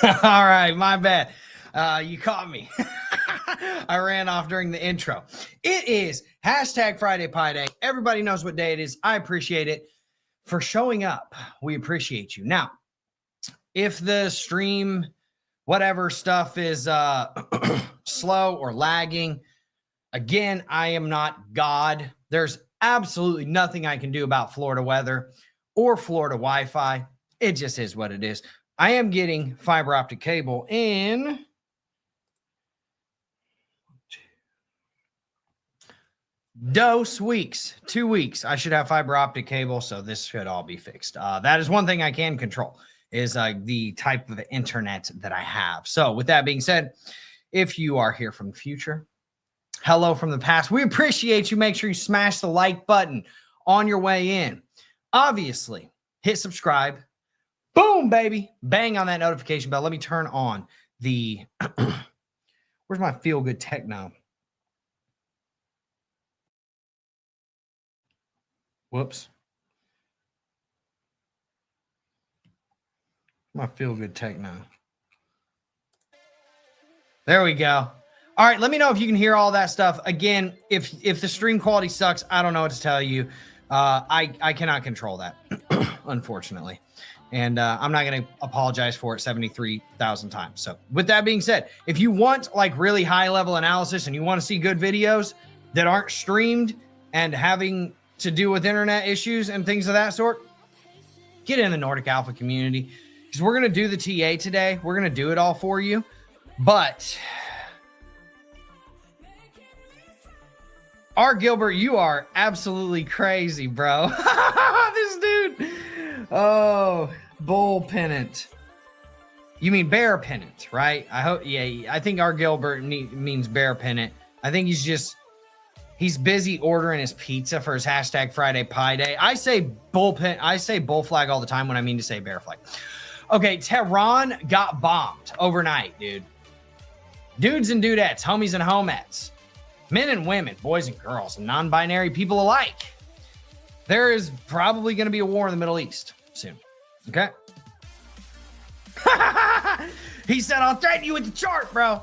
All right, my bad. You caught me. I ran off during the intro. It is hashtag Friday Pie Day. Everybody knows what day it is. I appreciate it for showing up. We appreciate you. Now, if the stream, whatever stuff is slow or lagging, again, I am not God. There's absolutely nothing I can do about Florida weather or Florida Wi-Fi. It just is what it is. I am getting fiber optic cable in 2 weeks. 2 weeks. I should have fiber optic cable, so this should all be fixed. That is one thing I can control, is the type of internet that I have. So with that being said, if you are here from the future, hello from the past. We appreciate you. Make sure you smash the like button on your way in. Obviously, hit subscribe. Boom, baby. Bang on that notification bell. Let me turn on the... Where's my feel-good techno? Whoops. My feel-good techno. There we go. All right, let me know if you can hear all that stuff. Again, if the stream quality sucks, I don't know what to tell you. I cannot control that, unfortunately. And I'm not going to apologize for it 73,000 times. So with that being said, if you want like really high level analysis and you want to see good videos that aren't streamed and having to do with internet issues and things of that sort, get in the Nordic Alpha community, because we're going to do the TA today. We're going to do it all for you. But R. Gilbert, you are absolutely crazy, bro. This dude. Oh, bull pennant. You mean bear pennant, right? I hope. Yeah, I think R. Gilbert means bear pennant. I think he's busy ordering his pizza for his hashtag Friday Pie Day. I say bull flag all the time when I mean to say bear flag. Okay, Tehran got bombed overnight, dude. Dudes and dudettes, homies and homettes, men and women, boys and girls, and non-binary people alike. There is probably going to be a war in the Middle East soon. Okay? He said, I'll threaten you with the chart, bro.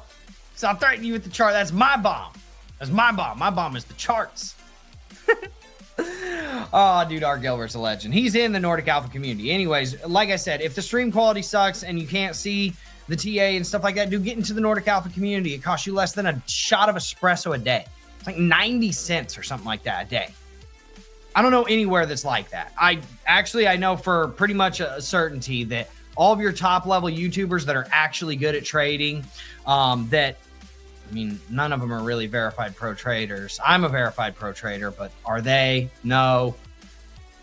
So I'll threaten you with the chart. That's my bomb. That's my bomb. My bomb is the charts. Oh, dude, R. Gilbert's a legend. He's in the Nordic Alpha community. Anyways, like I said, if the stream quality sucks and you can't see the TA and stuff like that, dude, get into the Nordic Alpha community. It costs you less than a shot of espresso a day. It's like 90 cents or something like that a day. I don't know anywhere that's like that. I know for pretty much a certainty that all of your top level YouTubers that are actually good at trading, none of them are really verified pro traders. I'm a verified pro trader, but are they? No.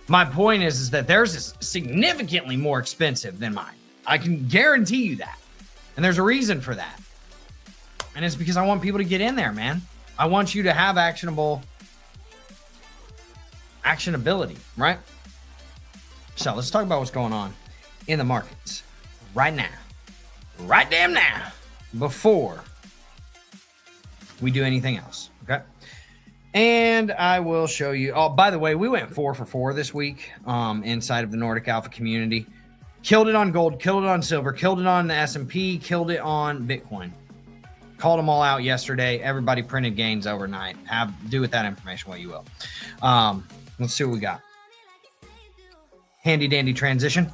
My point is that theirs is significantly more expensive than mine. I can guarantee you that. And there's a reason for that. And it's because I want people to get in there, man. I want you to have actionability, right? So let's talk about what's going on in the markets right now. Right damn now. Before we do anything else, okay? And I will show you. Oh, by the way, we went 4 for 4 this week inside of the Nordic Alpha community. Killed it on gold, killed it on silver, killed it on the S&P, killed it on Bitcoin. Called them all out yesterday. Everybody printed gains overnight. Do with that information what you will. Let's see what we got. Handy dandy transition.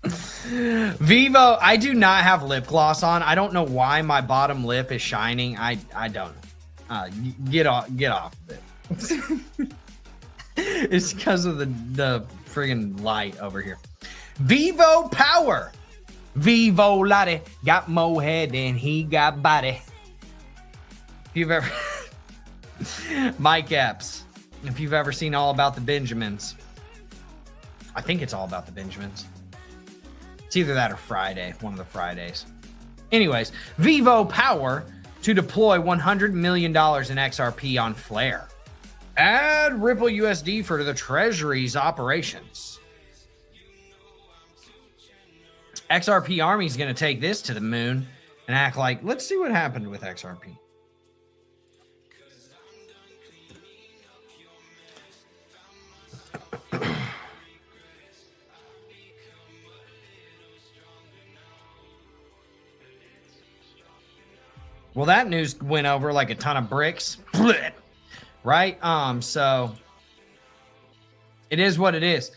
Vivo, I do not have lip gloss on. I don't know why my bottom lip is shining. I don't know. Get off of it. It's because of the friggin' light over here. Vivo Power. Vivo Lottie got more head than he got body. If you've ever Mike Epps, if you've ever seen All About the Benjamins, I think it's All About the Benjamins. It's either that or Friday, one of the Fridays. Anyways, Vivo Power to deploy $100 million in XRP on Flare. Add Ripple USD for the Treasury's operations. XRP Army is going to take this to the moon and act like, let's see what happened with XRP. Well, that news went over like a ton of bricks, right? So it is what it is.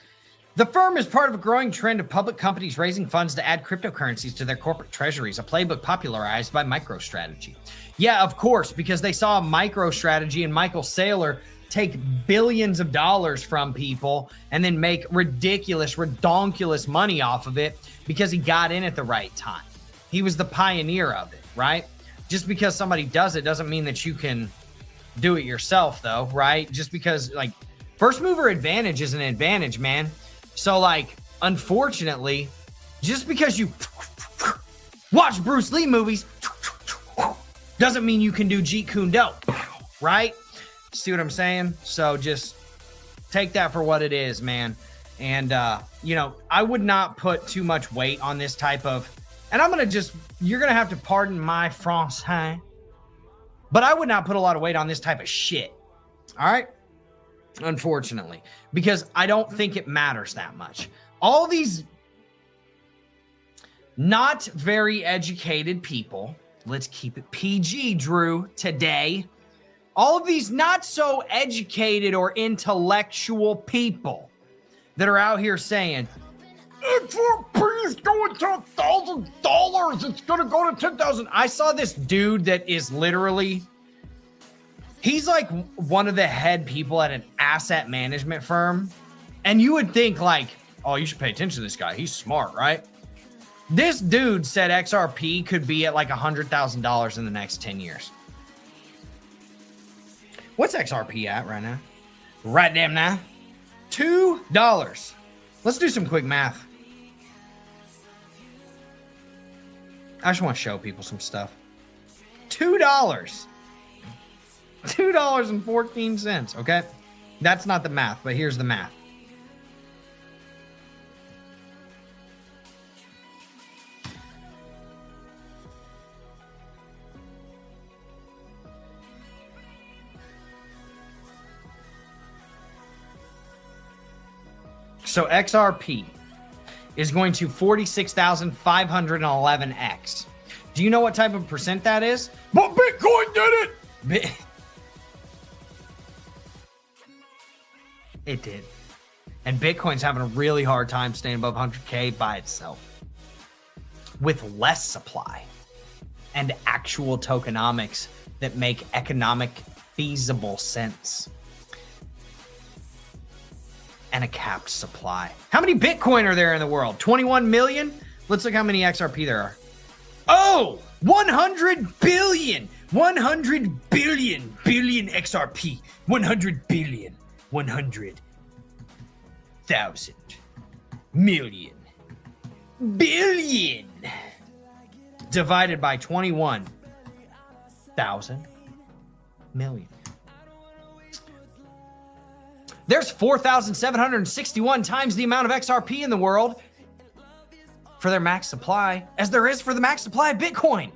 The firm is part of a growing trend of public companies raising funds to add cryptocurrencies to their corporate treasuries, a playbook popularized by MicroStrategy. Yeah, of course, because they saw MicroStrategy and Michael Saylor take billions of dollars from people and then make ridiculous, redonkulous money off of it because he got in at the right time. He was the pioneer of it, right? Just because somebody does it doesn't mean that you can do it yourself, though, right? Just because, like, first mover advantage is an advantage, man. So, like, unfortunately, just because you watch Bruce Lee movies doesn't mean you can do Jeet Kune Do, right? See what I'm saying? So just take that for what it is, man. And, you know, I would not put too much weight on this type of, and I'm going to just, you're going to have to pardon my français, but I would not put a lot of weight on this type of shit. All right? Unfortunately, because I don't think it matters that much. All these not very educated people, let's keep it PG, Drew, today. All of these not so educated or intellectual people that are out here saying, XRP is going to $1,000. It's going to go to $10,000. I saw this dude that is literally, he's like one of the head people at an asset management firm. And you would think like, oh, you should pay attention to this guy. He's smart, right? This dude said XRP could be at like $100,000 in the next 10 years. What's XRP at right now? Right damn now. $2. Let's do some quick math. I just want to show people some stuff. $2. $2.14, okay? That's not the math, but here's the math. So XRP is going to 46,511x. Do you know what type of percent that is? But Bitcoin did it! It did. And Bitcoin's having a really hard time staying above 100K by itself. With less supply and actual tokenomics that make economic feasible sense. And a capped supply. How many Bitcoin are there in the world? 21 million? Let's look how many XRP there are. Oh, 100 billion. 100 billion. Billion XRP. 100 billion. 100,000. Million. Billion. Divided by 21,000 million. There's 4,761 times the amount of XRP in the world for their max supply as there is for the max supply of Bitcoin.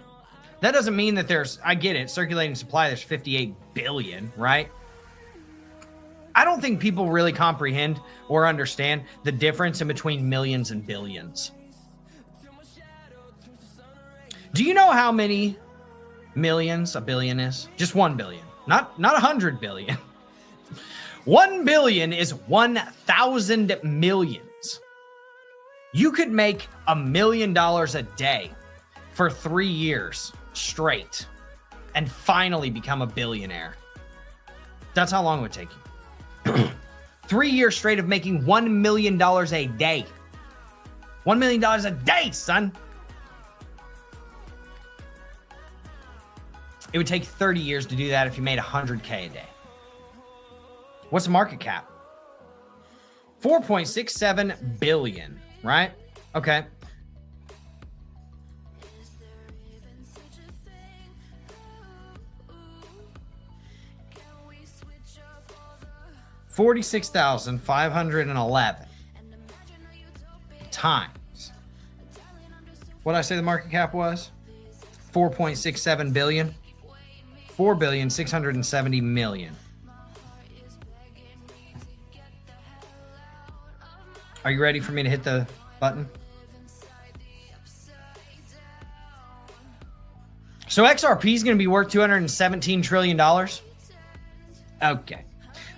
That doesn't mean that there's, I get it, circulating supply, there's 58 billion, right? I don't think people really comprehend or understand the difference in between millions and billions. Do you know how many millions a billion is? Just 1 billion, not 100 billion. 1 billion is 1,000 millions. You could make $1 million a day for 3 years straight and finally become a billionaire. That's how long it would take you. 3 years straight of making $1 million a day. $1 million a day, son. It would take 30 years to do that if you made 100K a day. What's the market cap? 4.67 billion, right? Okay. $46,511 times. What did I say the market cap was? 4.67 billion. 4,670 million. Are you ready for me to hit the button? So XRP is going to be worth $217 trillion. Okay.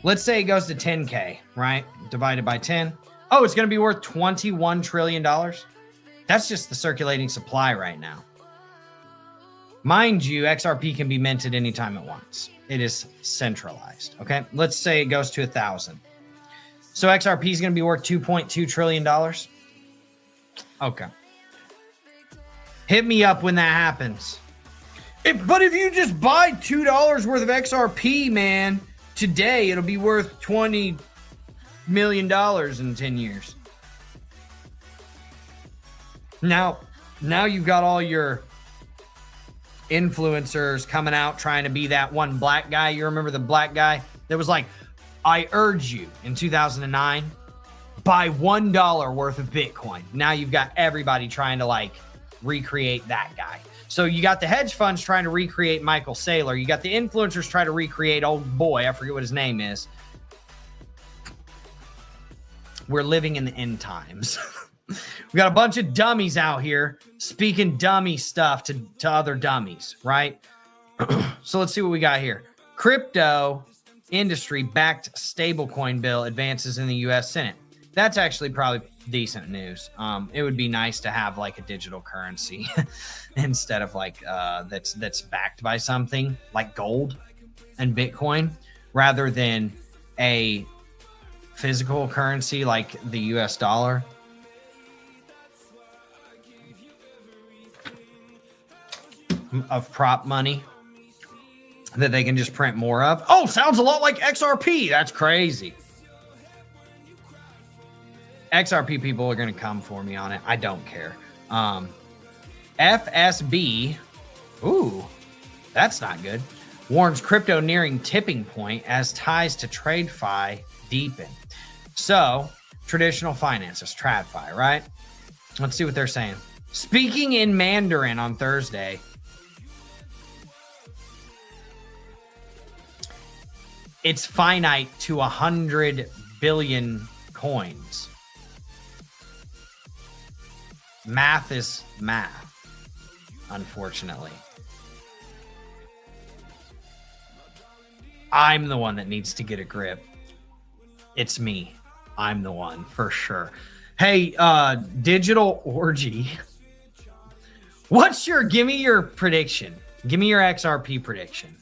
Let's say it goes to 10K, right? Divided by 10. Oh, it's going to be worth $21 trillion. That's just the circulating supply right now. Mind you, XRP can be minted anytime it wants. It is centralized. Okay. Let's say it goes to 1,000. So XRP is going to be worth $2.2 trillion. Okay. Hit me up when that happens. But if you just buy $2 worth of XRP, man, today it'll be worth $20 million in 10 years. Now you've got all your influencers coming out trying to be that one black guy. You remember the black guy that was like, I urge you in 2009, buy $1 worth of Bitcoin. Now you've got everybody trying to like recreate that guy. So you got the hedge funds trying to recreate Michael Saylor. You got the influencers trying to recreate old boy. I forget what his name is. We're living in the end times. We got a bunch of dummies out here speaking dummy stuff to other dummies, right? So let's see what we got here. Crypto industry backed stablecoin bill advances in the U.S. Senate. That's actually probably decent news. It would be nice to have like a digital currency instead of like that's backed by something like gold and Bitcoin, rather than a physical currency like the US dollar. Of prop money that they can just print more of. Oh, sounds a lot like XRP. That's crazy. XRP people are going to come for me on it. I don't care. FSB. Ooh, that's not good. Warns crypto nearing tipping point as ties to TradeFi deepen. So, traditional finances, TradFi, right? Let's see what they're saying. Speaking in Mandarin on Thursday, it's finite to 100 billion coins. Math is math, unfortunately. I'm the one that needs to get a grip. It's me. I'm the one for sure. Hey, Digital Orgy. Give me your prediction. Give me your XRP prediction.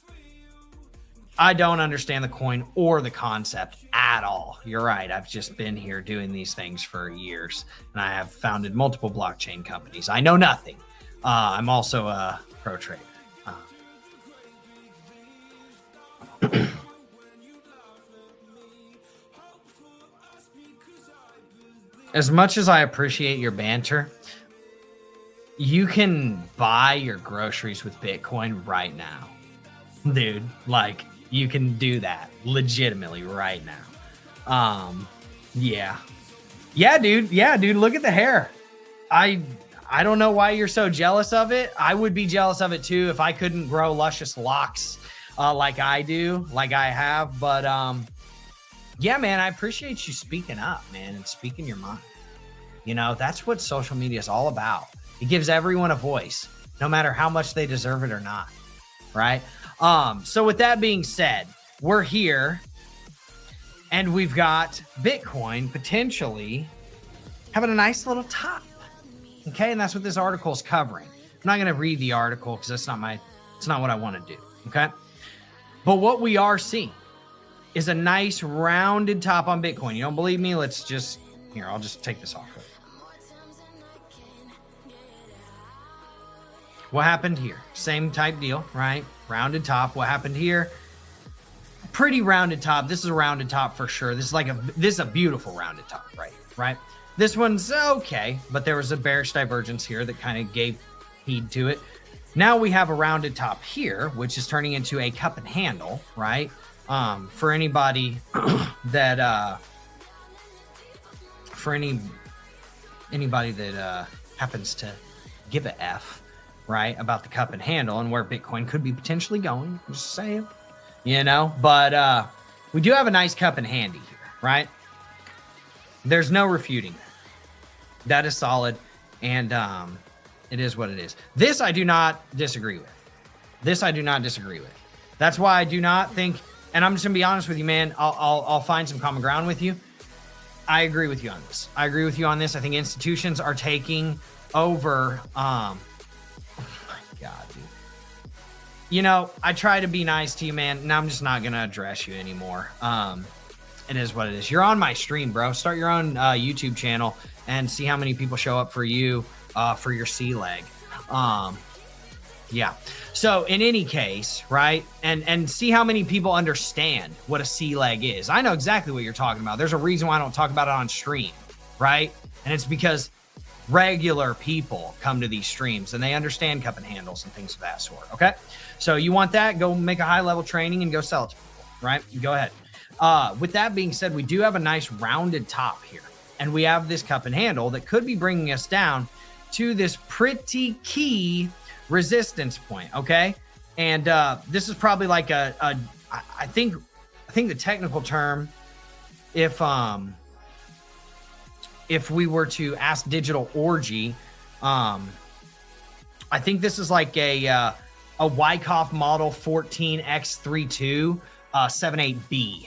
I don't understand the coin or the concept at all. You're right. I've just been here doing these things for years, and I have founded multiple blockchain companies. I know nothing. I'm also a pro trader. As much as I appreciate your banter, you can buy your groceries with Bitcoin right now. Dude, like, you can do that legitimately right now. Yeah, dude. Look at the hair. I don't know why you're so jealous of it. I would be jealous of it too if I couldn't grow luscious locks like I do, like I have. But yeah, man, I appreciate you speaking up, man, and speaking your mind. You know, that's what social media is all about. It gives everyone a voice, no matter how much they deserve it or not, right? So with that being said, we're here and we've got Bitcoin potentially having a nice little top. Okay. And that's what this article is covering. I'm not going to read the article because it's not what I want to do. Okay. But what we are seeing is a nice rounded top on Bitcoin. You don't believe me? I'll just take this off. What happened here? Same type deal, right? Rounded top. What happened here? Pretty rounded top. This is a rounded top for sure. This is a beautiful rounded top, right? This one's okay, but there was a bearish divergence here that kind of gave heed to it. Now we have a rounded top here, which is turning into a cup and handle, right? For anybody that anybody that happens to give a F, right, about the cup and handle and where Bitcoin could be potentially going. I'm just saying, you know, but we do have a nice cup and handy here, right? There's no refuting that is solid, and it is what it is. This I do not disagree with. This I do not disagree with. That's why I do not think, and I'm just gonna be honest with you, man. I'll find some common ground with you. I agree with you on this. I agree with you on this. I think institutions are taking over. Oh my God, dude. You know, I try to be nice to you, man. Now I'm just not gonna address you anymore. It is what it is. You're on my stream, bro. Start your own YouTube channel and see how many people show up for you for your sea leg. Yeah. So in any case, right, and see how many people understand what a sea leg is. I know exactly what you're talking about. There's a reason why I don't talk about it on stream, right? And it's because regular people come to these streams and they understand cup and handles and things of that sort. Okay. So you want that, go make a high level training and go sell it to people, right? You go ahead. With that being said, we do have a nice rounded top here, and we have this cup and handle that could be bringing us down to this pretty key resistance point. Okay. And, this is probably like I think the technical term, if we were to ask Digital Orgy, I think this is like a Wyckoff model 14X32 78B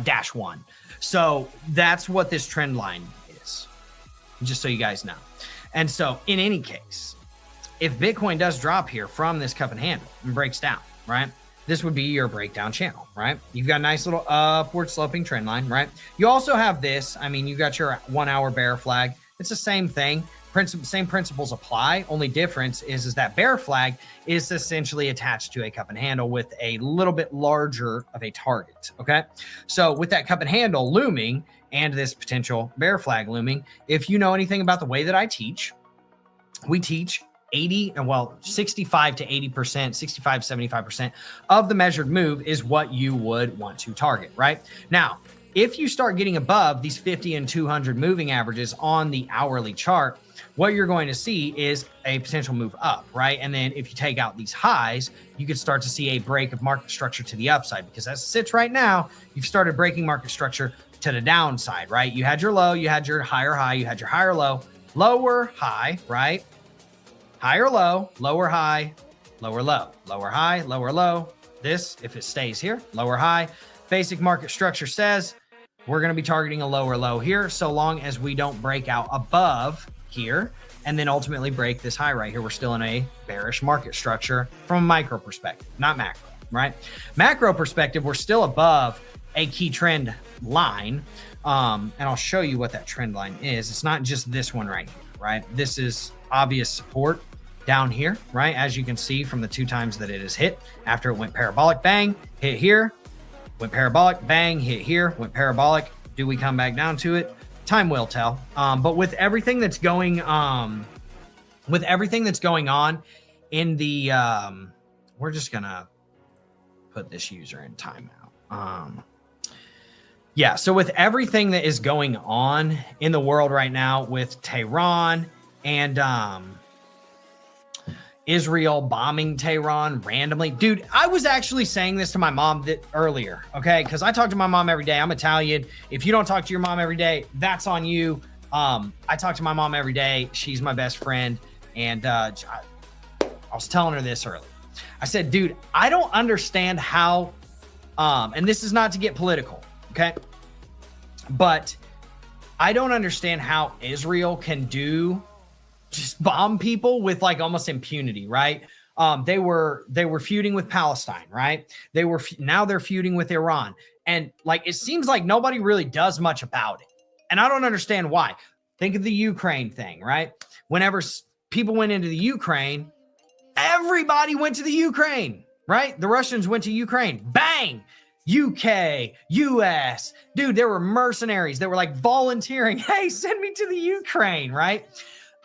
dash 1. So that's what this trend line is, just so you guys know. And so in any case, if Bitcoin does drop here from this cup and handle and breaks down, right, this would be your breakdown channel, right? You've got a nice little upward sloping trend line, right? You also have this. I mean, you've got your 1 hour bear flag. It's the same thing. Same principles apply. Only difference is that bear flag is essentially attached to a cup and handle with a little bit larger of a target. Okay. So with that cup and handle looming and this potential bear flag looming, if you know anything about the way that I teach, we teach 65 to 80%, 65, 75% of the measured move is what you would want to target, right? Now, if you start getting above these 50 and 200 moving averages on the hourly chart, what you're going to see is a potential move up, right? And then if you take out these highs, you could start to see a break of market structure to the upside, because as it sits right now, you've started breaking market structure to the downside, right? You had your low, you had your higher high, you had your higher low, lower high, right? Higher low, lower high, lower low, lower high, lower low. This, if it stays here, lower high. Basic market structure says we're going to be targeting a lower low here, so long as we don't break out above here and then ultimately break this high right here. We're still in a bearish market structure from a micro perspective, not macro, right? Macro perspective, we're still above a key trend line. And I'll show you what that trend line is. It's not just this one right here, right? This is obvious support down here, right? As you can see from the 2 times that it has hit after it went parabolic, bang, hit here, went parabolic, bang, hit here, went parabolic. Do we come back down to it? Time will tell. But with everything that's going on in the, we're just gonna put this user in timeout. Yeah. So with everything that is going on in the world right now with Tehran and Israel bombing Tehran randomly. Dude, I was actually saying this to my mom earlier, okay? Because I talk to my mom every day. I'm Italian. If you don't talk to your mom every day, that's on you. I talk to my mom every day. She's my best friend. And I was telling her this earlier. I said, dude, I don't understand how, and this is not to get political, okay? But I don't understand how Israel can just bomb people with like almost impunity, right? They were feuding with Palestine, right? Now they're feuding with Iran. And like, it seems like nobody really does much about it. And I don't understand why. Think of the Ukraine thing, right? Whenever people went into the Ukraine, everybody went to the Ukraine, right? The Russians went to Ukraine, bang, UK, US, dude, there were mercenaries that were like volunteering. Hey, send me to the Ukraine, right?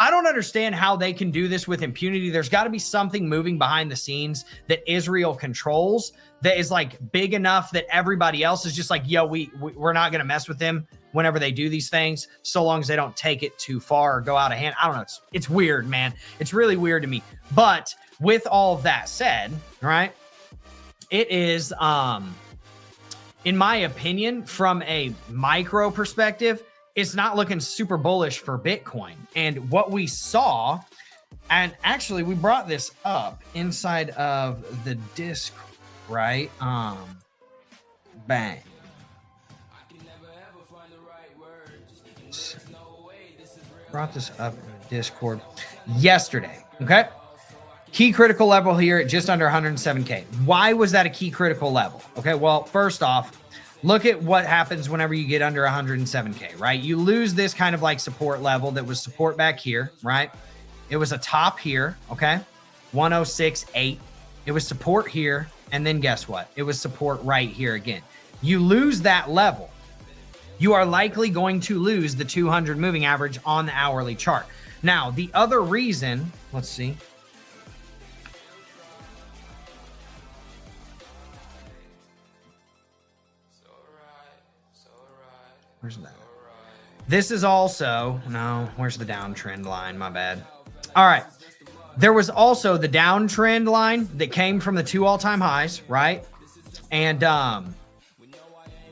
I don't understand how they can do this with impunity. There's got to be something moving behind the scenes that Israel controls that is like big enough that everybody else is just like, yo, we're not going to mess with them whenever they do these things, so long as they don't take it too far or go out of hand. I don't know. It's weird, man. It's really weird to me. But with all of that said, right, it is, in my opinion, from a micro perspective, it's not looking super bullish for Bitcoin. And what we saw And actually, we brought this up inside of the Discord, right? Bang. Brought this up in the Discord yesterday, okay? Key critical level here at just under 107K. Why was that a key critical level? Okay, well, first off, look at what happens whenever you get under 107K, right? You lose this kind of like support level that was support back here, right? It was a top here, okay? 106.8. It was support here, and then guess what? It was support right here again. You lose that level, you are likely going to lose the 200 moving average on the hourly chart. Now, the other reason, let's see. Where's that? This is also, no, where's the downtrend line? My bad. All right. There was also the downtrend line that came from the 2 all-time highs, right? And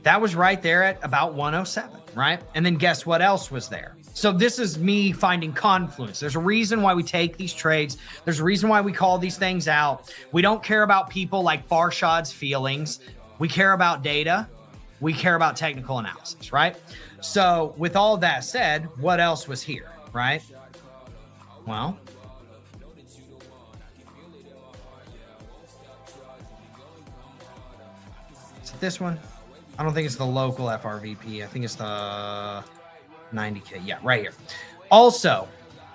that was right there at about 107, right? And then guess what else was there? So this is me finding confluence. There's a reason why we take these trades. There's a reason why we call these things out. We don't care about people like Farshad's feelings. We care about data. We care about technical analysis, right? So with all that said, what else was here, right? Well, is it this one? I don't think it's the local FRVP. I think it's the 90K. Yeah, right here. Also,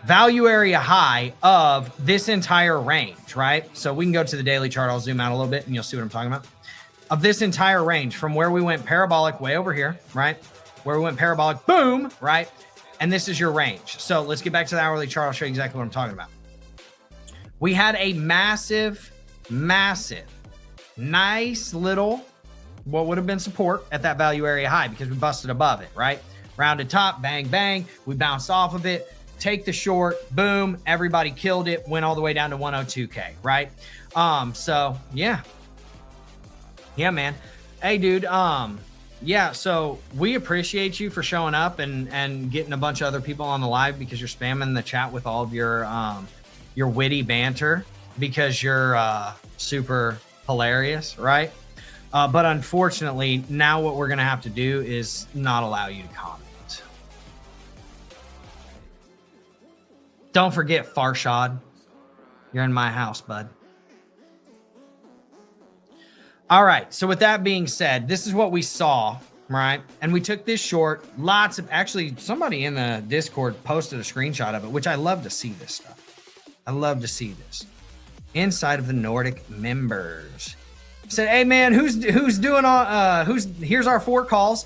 value area high of this entire range, right? So we can go to the daily chart. I'll zoom out a little bit and you'll see what I'm talking about. Of this entire range from where we went parabolic way over here, right? Where we went parabolic, boom, right? And this is your range. So let's get back to the hourly chart. I'll show you exactly what I'm talking about. We had a massive, nice little, what would have been support at that value area high because we busted above it, right? Rounded top, bang, bang. We bounced off of it. Take the short, boom. Everybody killed it. Went all the way down to 102K, right? So yeah. Yeah, man. Hey, dude. Yeah, so we appreciate you for showing up and getting a bunch of other people on the live because you're spamming the chat with all of your witty banter because you're super hilarious, right? But unfortunately, now what we're going to have to do is not allow you to comment. Don't forget, Farshad. You're in my house, bud. All right. So with that being said, this is what we saw, right? And we took this short. Lots of, actually, somebody in the Discord posted a screenshot of it, which I love to see this stuff. I love to see this. Inside of the Nordic members. Said, hey man, who's doing all, here's our 4 calls.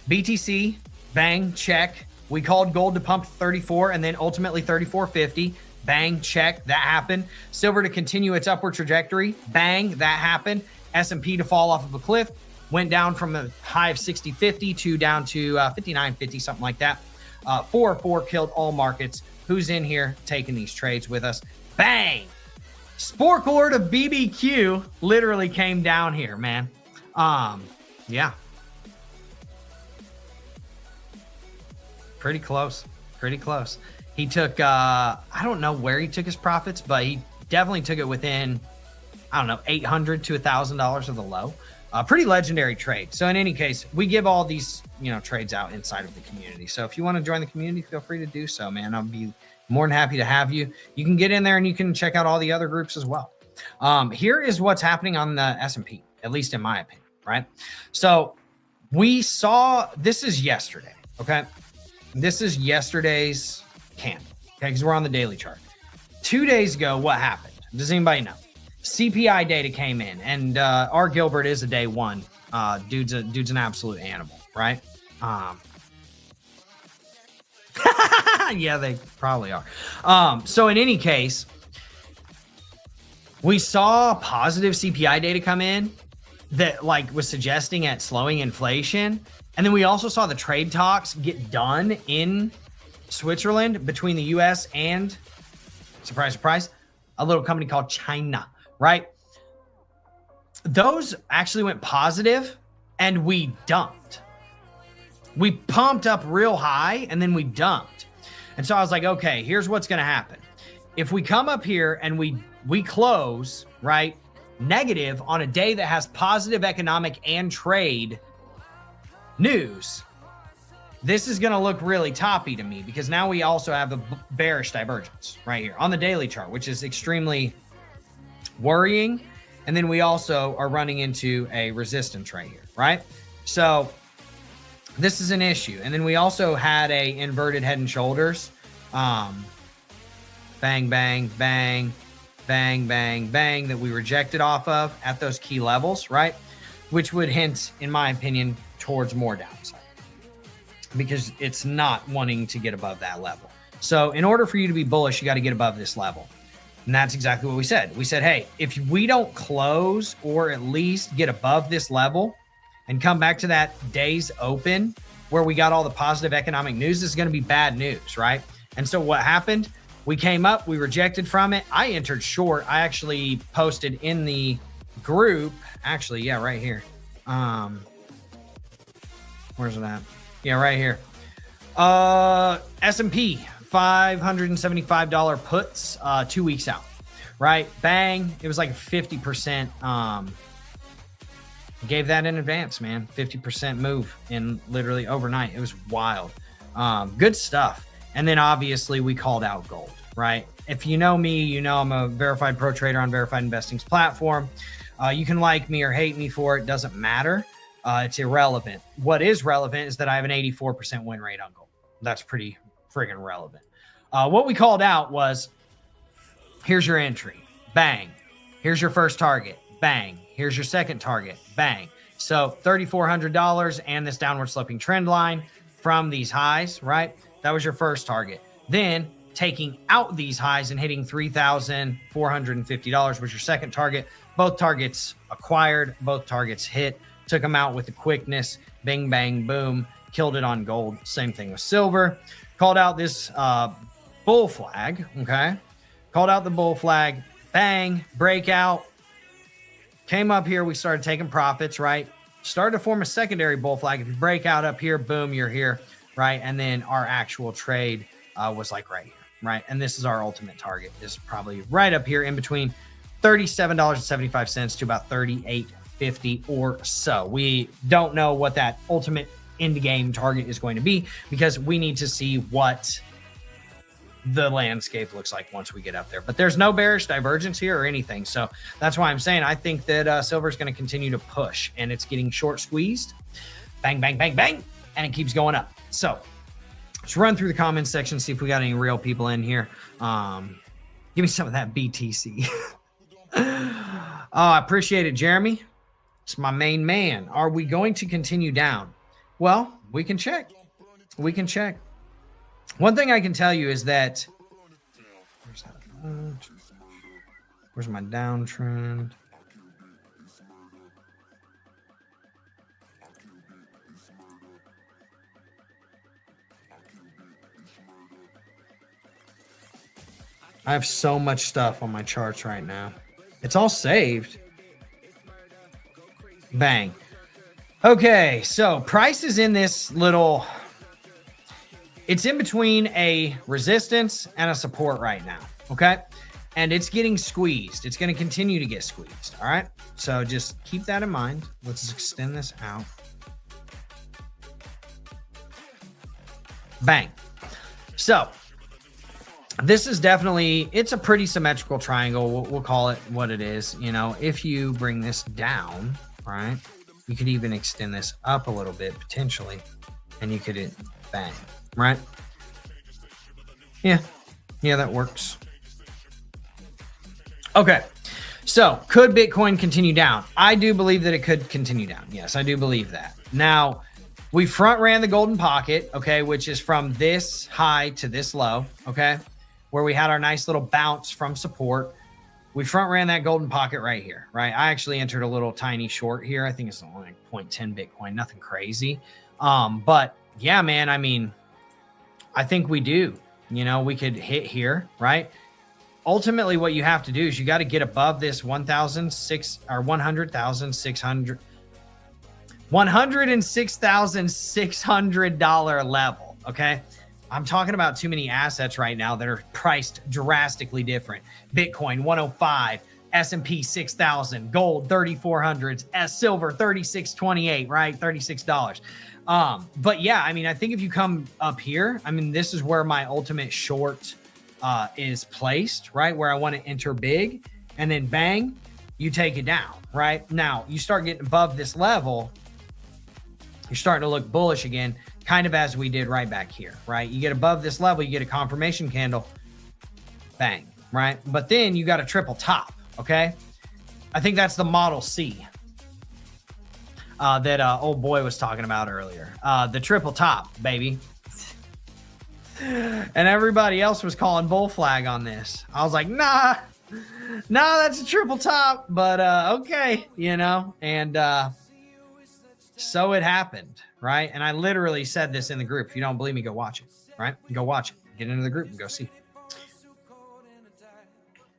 BTC, bang, check. We called gold to pump to 34 and then ultimately 34.50. Bang, check. That happened. Silver to continue its upward trajectory. Bang, that happened. S&P to fall off of a cliff, went down from a high of 60.50 to down to 59.50, something like that. 4 killed all markets. Who's in here taking these trades with us? Bang! Sporklord of BBQ literally came down here, man. Yeah. Pretty close. Pretty close. He took, I don't know where he took his profits, but he definitely took it within, I don't know, $800 to $1,000 of the low. Pretty legendary trade. So in any case, we give all these, trades out inside of the community. So if you want to join the community, feel free to do so, man. I'll be more than happy to have you. You can get in there and you can check out all the other groups as well. Here is what's happening on the S&P, at least in my opinion, right? So we saw, this is yesterday, okay? This is yesterday's candle, okay? Because we're on the daily chart. 2 days ago, what happened? Does anybody know? CPI data came in, and R. Gilbert is a day one. Dude's an absolute animal, right? Yeah, they probably are. So in any case, we saw positive CPI data come in that was suggesting at slowing inflation. And then we also saw the trade talks get done in Switzerland between the US and, surprise, surprise, a little company called China, right? Those actually went positive and we dumped. We pumped up real high and then we dumped. And so I was like, okay, here's what's going to happen. if we come up here and we close, right, negative on a day that has positive economic and trade news, this is going to look really toppy to me, because now we also have a bearish divergence right here on the daily chart, which is extremely worrying. And then we also are running into a resistance right here, right? So this is an issue. And then we also had a inverted head and shoulders. Bang, bang, bang, bang, bang, bang, that we rejected off of at those key levels, right? Which would hint, in my opinion, towards more downside, because it's not wanting to get above that level. So in order for you to be bullish, you got to get above this level. And that's exactly what we said. We said, hey, if we don't close or at least get above this level and come back to that day's open where we got all the positive economic news, this is going to be bad news, right? And so what happened? We came up, we rejected from it. I entered short. I actually posted in the group, actually, yeah, right here. Where's it at? Yeah, right here. S&P $575 puts 2 weeks out, right? Bang. It was like 50%. Gave that in advance, man. 50% move in literally overnight. It was wild. Good stuff. And then obviously we called out gold, right? If you know me, you know I'm a verified pro trader on Verified Investing's platform. You can like me or hate me for it. Doesn't matter. It's irrelevant. What is relevant is that I have an 84% win rate on gold. That's pretty friggin' relevant. What we called out was, here's your entry. Bang. Here's your first target. Bang. Here's your second target. Bang. So $3,400 and this downward sloping trend line from these highs, right? That was your first target. Then taking out these highs and hitting $3,450 was your second target. Both targets acquired, both targets hit, took them out with the quickness, bing, bang, boom, killed it on gold. Same thing with silver. Called out this bull flag, okay? Called out the bull flag, bang, breakout. Came up here, we started taking profits, right? Started to form a secondary bull flag. If you break out up here, boom, you're here, right? And then our actual trade was like right here, right? And this is our ultimate target, is probably right up here in between $37.75 to about $38.50 or so. We don't know what that ultimate end game target is going to be, because we need to see what the landscape looks like once we get up there. But there's no bearish divergence here or anything. So that's why I'm saying I think that silver is going to continue to push, and it's getting short squeezed. Bang, bang, bang, bang. And it keeps going up. So let's run through the comments section, see if we got any real people in here. Give me some of that BTC. I appreciate it, Jeremy. It's my main man. Are we going to continue down? Well, we can check. We can check. One thing I can tell you is that, where's my downtrend? I have so much stuff on my charts right now. It's all saved. Bang. Okay, so price is in this little... It's in between a resistance and a support right now, okay? And it's getting squeezed. It's going to continue to get squeezed, all right? So just keep that in mind. Let's extend this out. Bang. So this is definitely, it's a pretty symmetrical triangle. We'll call it what it is. You know, if you bring this down, right, you could even extend this up a little bit potentially, and you could bang. Right? Yeah, that works. Okay, so could Bitcoin continue down? I do believe that it could continue down. Yes, I do believe that. Now, we front ran the golden pocket, okay, which is from this high to this low, okay, where we had our nice little bounce from support. We front ran that golden pocket right here, right? I actually entered a little tiny short here. I think it's only like 0.10 Bitcoin, nothing crazy. But yeah, man, I mean, I think we do. You know, we could hit here, right? Ultimately, what you have to do is you got to get above this $106,600 level. Okay, I'm talking about too many assets right now that are priced drastically different. Bitcoin 105, S&P 6,000, gold 3,400, silver 36.28, right? $36. But yeah, I mean, I think if you come up here, I mean, this is where my ultimate short is placed, right? Where I want to enter big, and then bang, you take it down, right? Now you start getting above this level, you're starting to look bullish again, kind of as we did right back here, right? You get above this level, you get a confirmation candle, bang, right? But then you got a triple top, okay? I think that's the Model C that old boy was talking about earlier. The triple top, baby. And everybody else was calling bull flag on this. I was like, nah, that's a triple top, but okay, you know, and so it happened, right? And I literally said this in the group. If you don't believe me, go watch it, right? Go watch it. Get into the group and go see.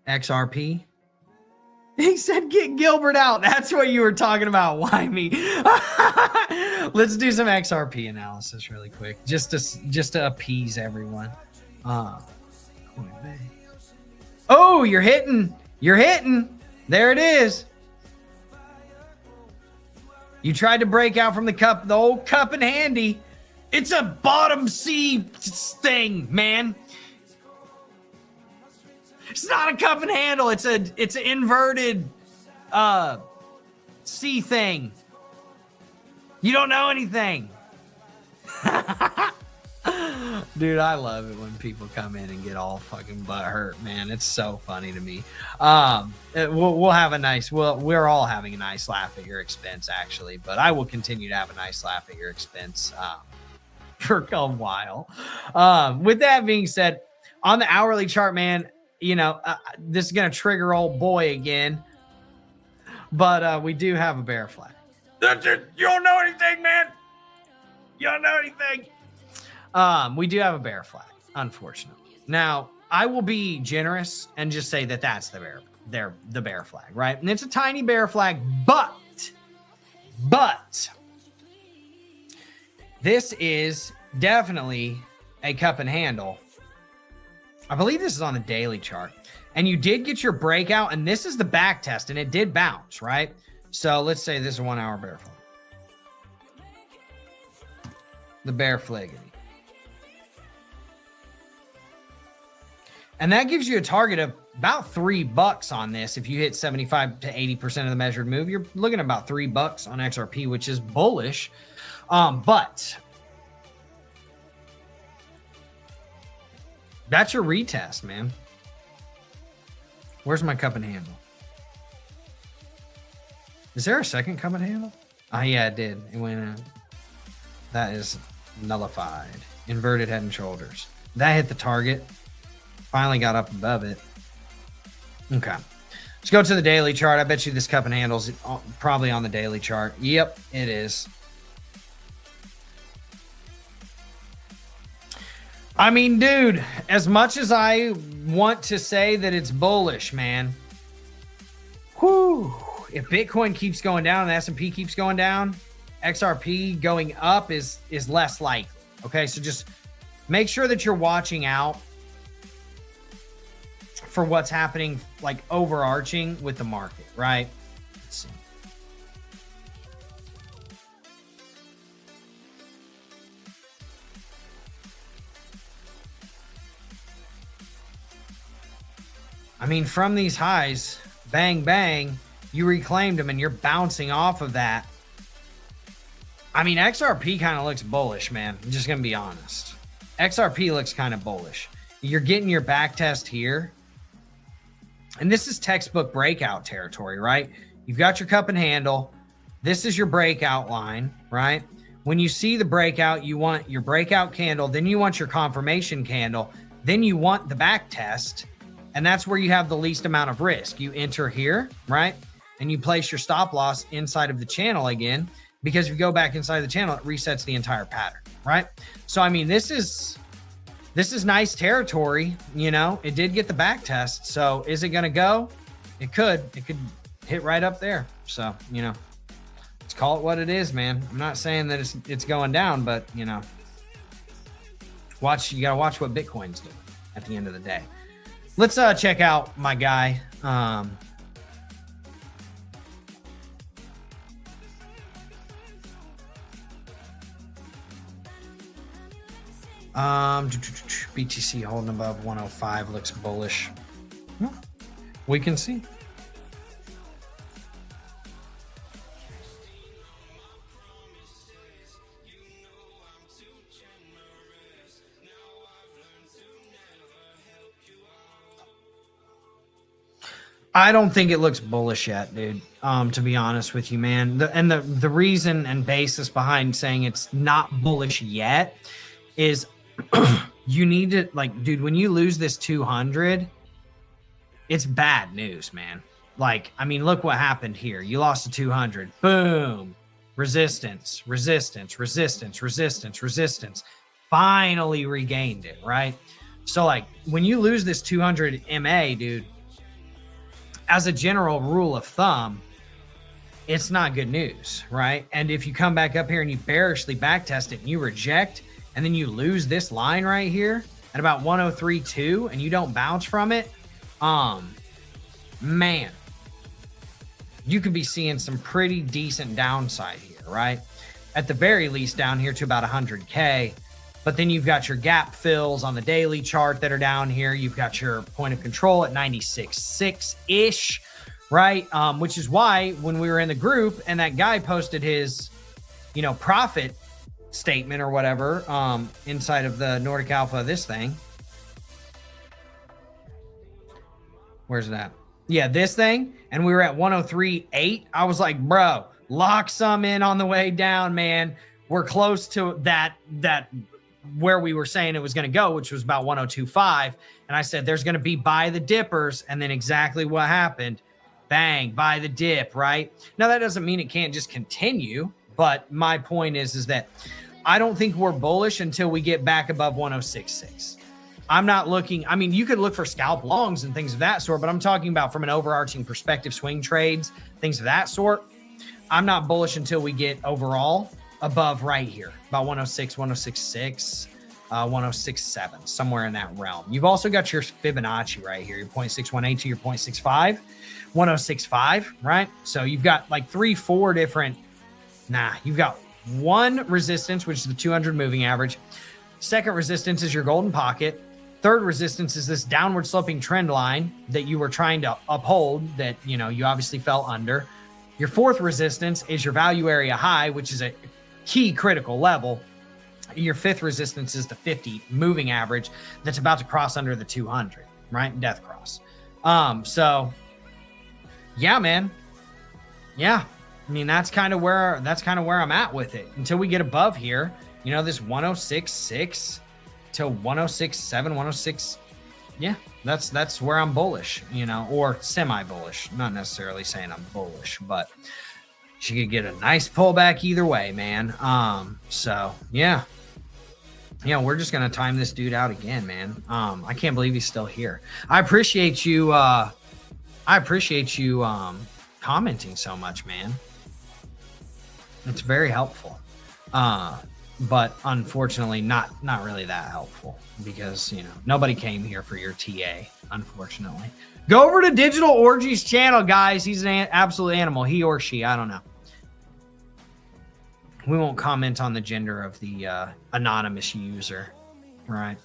XRP. He said, get Gilbert out. That's what you were talking about. Why me? Let's do some XRP analysis really quick, just to appease everyone. Oh, you're hitting. There it is. You tried to break out from the old cup and handy. It's a bottom C thing, man. It's not a cup and handle. It's an inverted C thing. You don't know anything. Dude, I love it when people come in and get all fucking butt hurt, man. It's so funny to me. We'll have a nice, we're all having a nice laugh at your expense, actually, but I will continue to have a nice laugh at your expense for a while. With that being said, on the hourly chart, man, you know, this is going to trigger old boy again, but we do have a bear flag. You don't know anything, man. You don't know anything. We do have a bear flag, unfortunately. Now, I will be generous and just say that that's the bear flag, right? And it's a tiny bear flag, but this is definitely a cup and handle. I believe this is on the daily chart. And you did get your breakout, and this is the back test, and it did bounce, right? So let's say this is a 1 hour bear flag. The bear flag. And that gives you a target of about $3 on this. If you hit 75 to 80% of the measured move, you're looking at about $3 on XRP, which is bullish. But that's your retest, man. Where's my cup and handle? Is there a second cup and handle? Oh, yeah, it did. It went out. That is nullified. Inverted head and shoulders. That hit the target. Finally got up above it. Okay. Let's go to the daily chart. I bet you this cup and handle's probably on the daily chart. Yep, it is. I mean, dude, as much as I want to say that it's bullish, man, whew, if Bitcoin keeps going down and the S&P keeps going down, XRP going up is less likely. Okay, so just make sure that you're watching out for what's happening, like overarching with the market, right? Let's see. I mean, from these highs, bang, bang, you reclaimed them and you're bouncing off of that. I mean, XRP kind of looks bullish, man. I'm just going to be honest. XRP looks kind of bullish. You're getting your back test here. And this is textbook breakout territory, right? You've got your cup and handle. This is your breakout line, right? When you see the breakout, you want your breakout candle. Then you want your confirmation candle. Then you want the back test. And that's where you have the least amount of risk. You enter here, right? And you place your stop loss inside of the channel again, because if you go back inside the channel, it resets the entire pattern, right? So, I mean, this is nice territory, you know. It did get the back test. So is it going to go? It could hit right up there. So, you know, let's call it what it is, man. I'm not saying that it's going down, but, you know, You got to watch what Bitcoin's doing at the end of the day. Let's check out my guy. BTC holding above 105 looks bullish. We can see. I don't think it looks bullish yet, dude. To be honest with you, man. The reason and basis behind saying it's not bullish yet is you need to, like, dude, when you lose this 200, it's bad news, man. Like, I mean, look what happened here. You lost to 200. Boom. Resistance, resistance, resistance, resistance, resistance. Finally regained it, right? So, like, when you lose this 200 MA, dude, as a general rule of thumb, it's not good news, right? And if you come back up here and you bearishly backtest it and you reject, and then you lose this line right here at about 103.2 and you don't bounce from it, man, you could be seeing some pretty decent downside here, right? At the very least down here to about 100K. But then you've got your gap fills on the daily chart that are down here. You've got your point of control at 96.6-ish, right? Which is why when we were in the group and that guy posted his, profit statement or whatever inside of the Nordic Alpha, this thing. Where's that? Yeah, this thing. And we were at 103.8. I was like, bro, lock some in on the way down, man. We're close to that where we were saying it was going to go, which was about 102.5. And I said, there's going to be buy the dippers. And then exactly what happened. Bang, buy the dip, right? Now, that doesn't mean it can't just continue. But my point is that I don't think we're bullish until we get back above 106.6. I'm not looking. I mean, you could look for scalp longs and things of that sort, but I'm talking about from an overarching perspective, swing trades, things of that sort. I'm not bullish until we get overall above right here, about 106, 106.6, 106.7, somewhere in that realm. You've also got your Fibonacci right here, your 0.618 to your 0.65, 106.5, right? So you've got like 3-4 different, you've got one resistance, which is the 200 moving average. Second resistance is your golden pocket. Third resistance is this downward sloping trend line that you were trying to uphold that, you obviously fell under. Your fourth resistance is your value area high, which is a key critical level. Your fifth resistance is the 50 moving average that's about to cross under the 200, right? Death cross. So yeah, man. Yeah. I mean, that's kind of where I'm at with it until we get above here, this 106.6 to 106.7, 106. Yeah, that's where I'm bullish, or semi-bullish. Not necessarily saying I'm bullish, but she could get a nice pullback either way, man. So yeah, we're just gonna time this dude out again, man. I can't believe he's still here. I appreciate you. Commenting so much, man. It's very helpful. But unfortunately not really that helpful because, nobody came here for your TA, unfortunately. Go over to Digital Orgy's channel, guys. He's an absolute animal. He or she, I don't know. We won't comment on the gender of the anonymous user, right?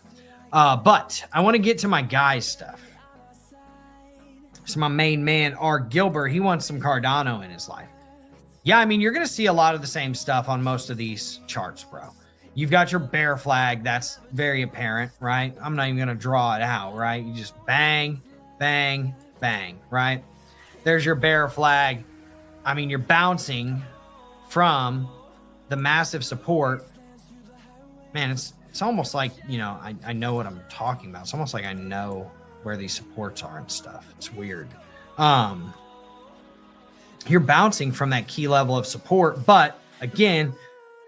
But I want to get to my guys stuff. So my main man, R. Gilbert, he wants some Cardano in his life. Yeah, I mean, you're going to see a lot of the same stuff on most of these charts, bro. You've got your bear flag. That's very apparent, right? I'm not even going to draw it out, right? You just bang, bang, bang, right? There's your bear flag. I mean, you're bouncing from the massive support. Man, it's almost like, I know what I'm talking about. It's almost like I know where these supports are and stuff. It's weird. You're bouncing from that key level of support. But again,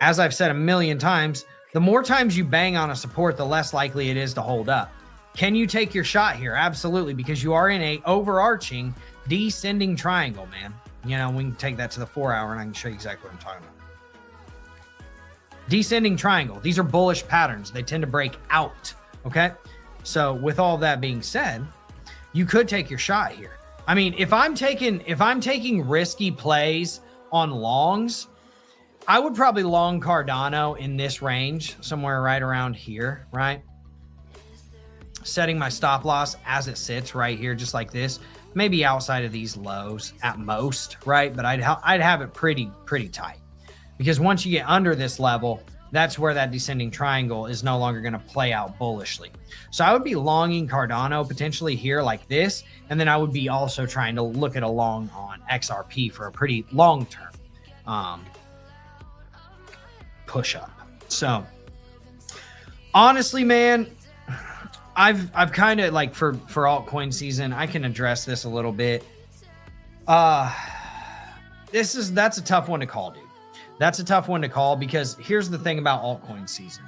as I've said a million times, the more times you bang on a support, the less likely it is to hold up. Can you take your shot here? Absolutely, because you are in a overarching descending triangle, man. We can take that to the 4 hour and I can show you exactly what I'm talking about. Descending triangle. These are bullish patterns. They tend to break out. Okay. So with all that being said, you could take your shot here. I mean, if I'm taking risky plays on longs, I would probably long Cardano in this range, somewhere right around here, right? Setting my stop loss as it sits right here, just like this, maybe outside of these lows at most, right? But I'd have it pretty tight, because once you get under this level, that's where that descending triangle is no longer going to play out bullishly. So I would be longing Cardano potentially here like this, and then I would be also trying to look at a long on XRP for a pretty long term push up. So honestly, man, I've kind of like for altcoin season, I can address this a little bit. That's a tough one to call, dude. That's a tough one to call, because here's the thing about altcoin season.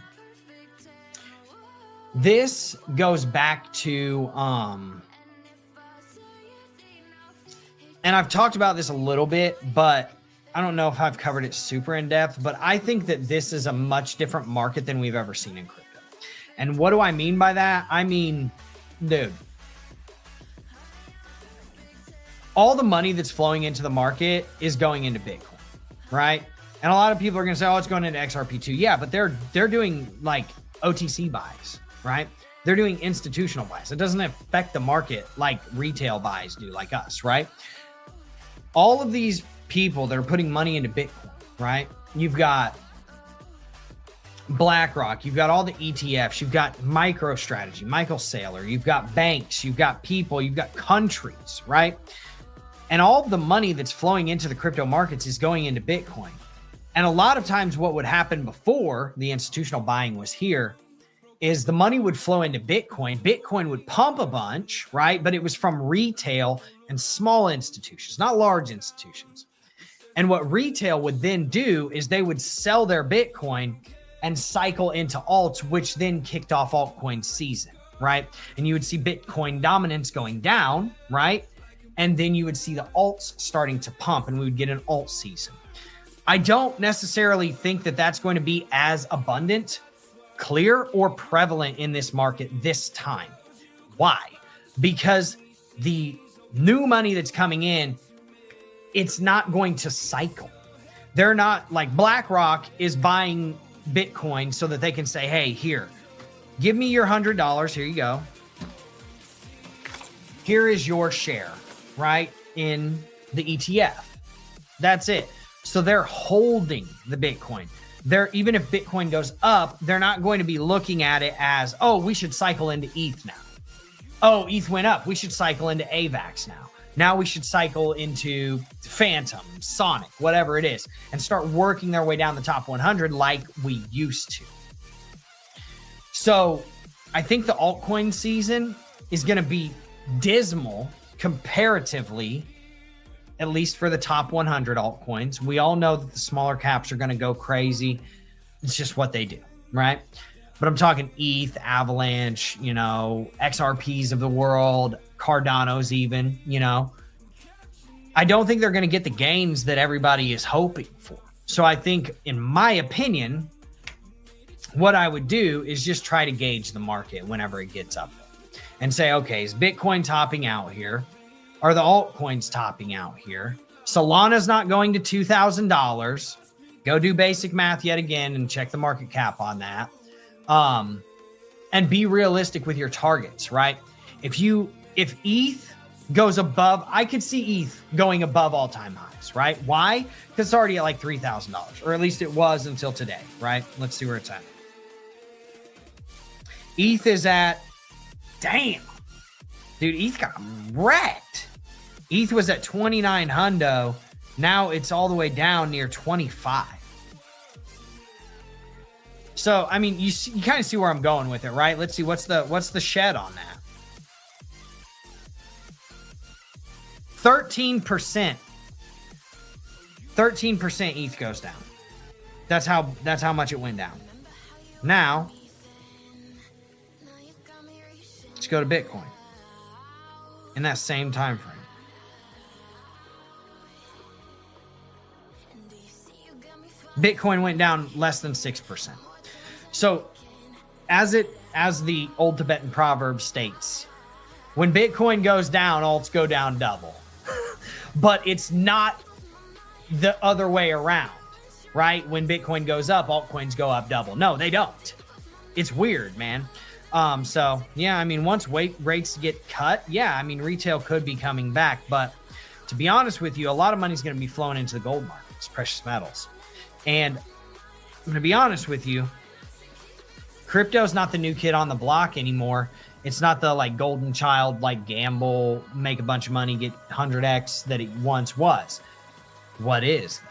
This goes back to, and I've talked about this a little bit, but I don't know if I've covered it super in depth, but I think that this is a much different market than we've ever seen in crypto. And what do I mean by that? I mean, dude, all the money that's flowing into the market is going into Bitcoin, right? And a lot of people are going to say, oh, it's going into XRP too. Yeah, but they're doing like OTC buys, right? They're doing institutional buys. It doesn't affect the market like retail buys do, like us, right? All of these people that are putting money into Bitcoin, right? You've got BlackRock, you've got all the ETFs, you've got MicroStrategy, Michael Saylor, you've got banks, you've got people, you've got countries, right? And all of the money that's flowing into the crypto markets is going into Bitcoin. And a lot of times what would happen before the institutional buying was here is the money would flow into Bitcoin. Bitcoin would pump a bunch, right? But it was from retail and small institutions, not large institutions. And what retail would then do is they would sell their Bitcoin and cycle into alts, which then kicked off altcoin season, right? And you would see Bitcoin dominance going down, right? And then you would see the alts starting to pump, and we would get an alt season. I don't necessarily think that that's going to be as abundant, clear, or prevalent in this market this time. Why? Because the new money that's coming in, it's not going to cycle. They're not like BlackRock is buying Bitcoin so that they can say, hey, here, give me your $100. Here you go. Here is your share, right? In the ETF. That's it. So they're holding the Bitcoin. Even if Bitcoin goes up, they're not going to be looking at it as, oh, we should cycle into ETH now. Oh, ETH went up. We should cycle into AVAX now. Now we should cycle into Phantom, Sonic, whatever it is, and start working their way down the top 100 like we used to. So I think the altcoin season is going to be dismal comparatively, at least for the top 100 altcoins. We all know that the smaller caps are going to go crazy. It's just what they do, right? But I'm talking ETH, Avalanche, XRPs of the world, Cardano's even, I don't think they're going to get the gains that everybody is hoping for. So I think, in my opinion, what I would do is just try to gauge the market whenever it gets up there and say, okay, is Bitcoin topping out here? Are the altcoins topping out here? Solana's not going to $2,000. Go do basic math yet again and check the market cap on that. And be realistic with your targets, right? If ETH goes above, I could see ETH going above all-time highs, right? Why? Because it's already at like $3,000, or at least it was until today, right? Let's see where it's at. ETH is at, damn, dude, ETH got wrecked. ETH was at 29 hundo. Now it's all the way down near 25. So, I mean, you kind of see where I'm going with it, right? Let's see, what's the shed on that? 13%. 13% ETH goes down. That's how much it went down. Now, let's go to Bitcoin in that same time frame. Bitcoin went down less than 6%. So as the old Tibetan proverb states, when Bitcoin goes down, alts go down double. But it's not the other way around, right? When Bitcoin goes up, altcoins go up double. No, they don't. It's weird, man. So yeah, I mean, once rates get cut, yeah, I mean, retail could be coming back. But to be honest with you, a lot of money is going to be flowing into the gold markets, precious metals. And I'm going to be honest with you, crypto is not the new kid on the block anymore. It's not the like golden child, like gamble, make a bunch of money, get 100x that it once was. What is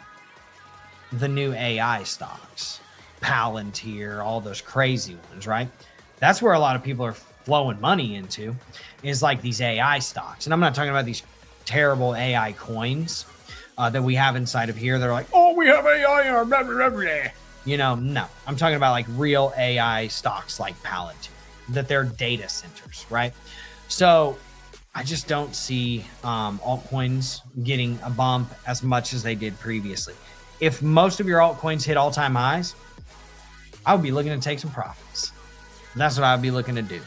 the new AI stocks? Palantir, all those crazy ones, right? That's where a lot of people are flowing money into, is like these AI stocks. And I'm not talking about these terrible AI coins that we have inside of here. They're like, oh, we have AI in our blah, blah, blah, blah. You know, no. I'm talking about like real AI stocks like Palantir, that they're data centers, right? So I just don't see altcoins getting a bump as much as they did previously. If most of your altcoins hit all-time highs, I would be looking to take some profits. That's what I would be looking to do.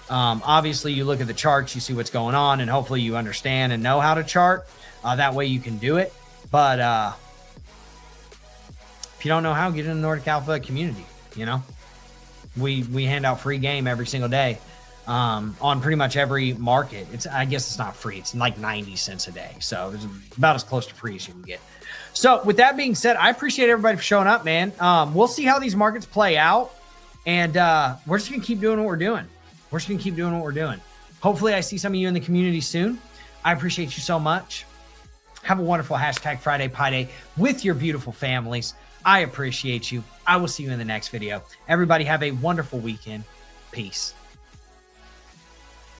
Obviously, you look at the charts, you see what's going on, and hopefully you understand and know how to chart. That way you can do it. But if you don't know how, get in the Nordic Alpha community. You know, we hand out free game every single day on pretty much every market. I guess it's not free. It's like 90 cents a day. So it's about as close to free as you can get. So with that being said, I appreciate everybody for showing up, man. We'll see how these markets play out. And we're just going to keep doing what we're doing. We're just going to keep doing what we're doing. Hopefully I see some of you in the community soon. I appreciate you so much. Have a wonderful hashtag Friday Pie Day with your beautiful families. I appreciate you. I will see you in the next video. Everybody have a wonderful weekend. Peace.